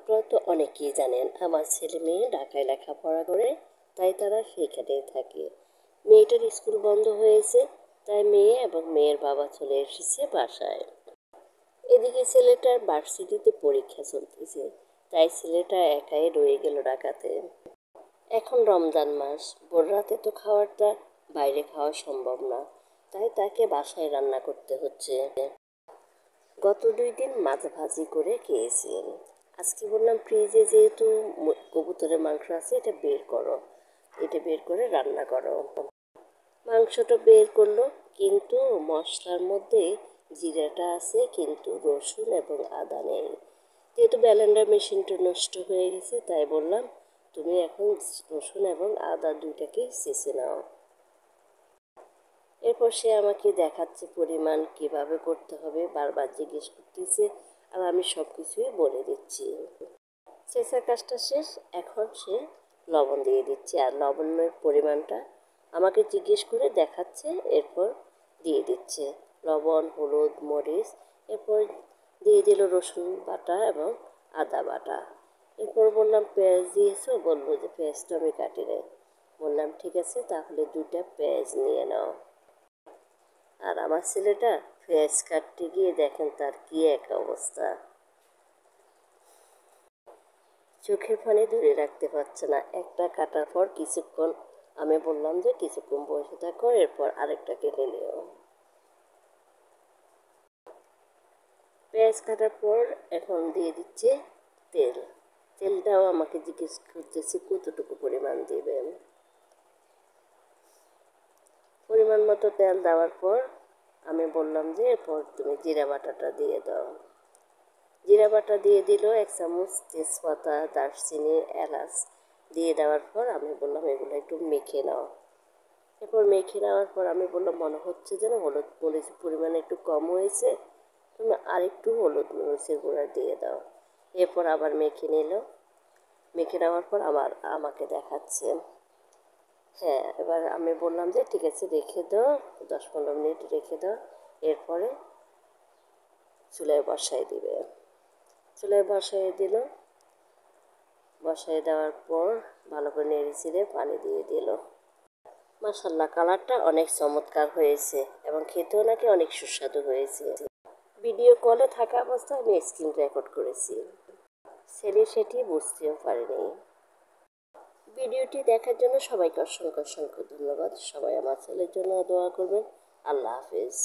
আপনারা তো অনেকেই জানেন আমার ছেলে মেয়ে ঢাকায় লেখাপড়া করে, তাই তারা সেখানেই থাকে। মেয়েটার স্কুল বন্ধ হয়েছে, তাই মেয়ে এবং মেয়ের বাবা চলে এসেছে বাসায়। এদিকে ছেলেটার ভার্সিটিতে পরীক্ষা চলতেছে, তাই ছেলেটা একাই রয়ে গেল ঢাকাতে। এখন রমজান মাস, ভোর রাতে তো খাবারটা বাইরে খাওয়া সম্ভব না, তাই তাকে বাসায় রান্না করতে হচ্ছে। গত 2 দিন মাছ ভাজি করে খেয়েছি। আজকে বললাম ফ্রিজে যেহেতু কবুতরের মাংস আছে, এটা বের করো, এটা বের করে রান্না করো। মাংসটা বের করলো, কিন্তু মশলার মধ্যে জিরাটা আছে কিন্তু রসুন এবং আদা নেই। যেহেতু ব্লেন্ডার মেশিনটা নষ্ট হয়ে গেছে, তাই বললাম তুমি এখন রসুন এবং আদা দুইটাকে ছেঁচে নাও। এরপর সে আমাকে দেখাচ্ছে পরিমাণ কিভাবে করতে হবে, বারবার জিজ্ঞেস করতেছে, আর আমি সব কিছুই বলে দিচ্ছি। ছেঁচার কাজটা শেষ, এখন সে লবণ দিয়ে দিচ্ছে, আর লবণের পরিমাণটা আমাকে জিজ্ঞেস করে দেখাচ্ছে, এরপর দিয়ে দিচ্ছে লবণ, হলুদ, মরিচ। এরপর দিয়ে দিল রসুন বাটা এবং আদা বাটা। এরপর বললাম পেঁয়াজ দিয়েছো, বললো যে পেঁয়াজটা আমি কাটি নাই। বললাম ঠিক আছে, তাহলে 2টা পেঁয়াজ নিয়ে নাও। আর আমার ছেলেটা পেঁয়াজ কাটতে গিয়ে দেখেন তার কি এক অবস্থা, চোখের পানি ধরে রাখতে পারছে না। একটা কাটার পর কিছুক্ষণ আমি বললাম যে কিছুক্ষণ বসে থাকো, এরপর আরেকটা কেটে নিও। পেঁয়াজ কাটার পর এখন দিয়ে দিচ্ছে তেল। তেলটাও আমাকে জিজ্ঞেস করতেছে কতটুকু পরিমাণ দেবেন। পরিমাণ মতো তেল দেওয়ার পর আমি বললাম যে এরপর তুমি জিরা বাটাটা দিয়ে দাও। জিরা বাটা দিয়ে দিল 1 চামচ, তেজপাতা, দারচিনি, এলাচ দিয়ে দেওয়ার পর আমি বললাম এগুলো একটু মেখে নাও। এরপর মেখে নেওয়ার পর আমি বললাম মনে হচ্ছে যেন হলুদ মরিচের পরিমাণ একটু কম হয়েছে, তুমি আরেকটু হলুদ মরিচের গুঁড়া দিয়ে দাও। এরপর আবার মেখে নিল। মেখে নেওয়ার পর আমাকে দেখাচ্ছে। হ্যাঁ, এবার আমি বললাম যে ঠিক আছে রেখে দাও, 10-15 মিনিট রেখে দাও। এরপরে চুলায় বসাই দিবে। চুলায় বসাই দিল। বসাই দেওয়ার পর ভালো করে নেড়ে চেড়ে পানি দিয়ে দিল। মাশাআল্লাহ, কালারটা অনেক চমৎকার হয়েছে এবং খেতেও নাকি অনেক সুস্বাদু হয়েছে। ভিডিও কলে থাকা অবস্থায় আমি স্ক্রিন রেকর্ড করেছি, ছেলে সেটি বুঝতেও পারেনি। ভিডিওটি দেখার জন্য সবাইকে অসংখ্য অসংখ্য ধন্যবাদ। সবাই আমার ছেলের জন্য দোয়া করবেন। আল্লাহ হাফেজ।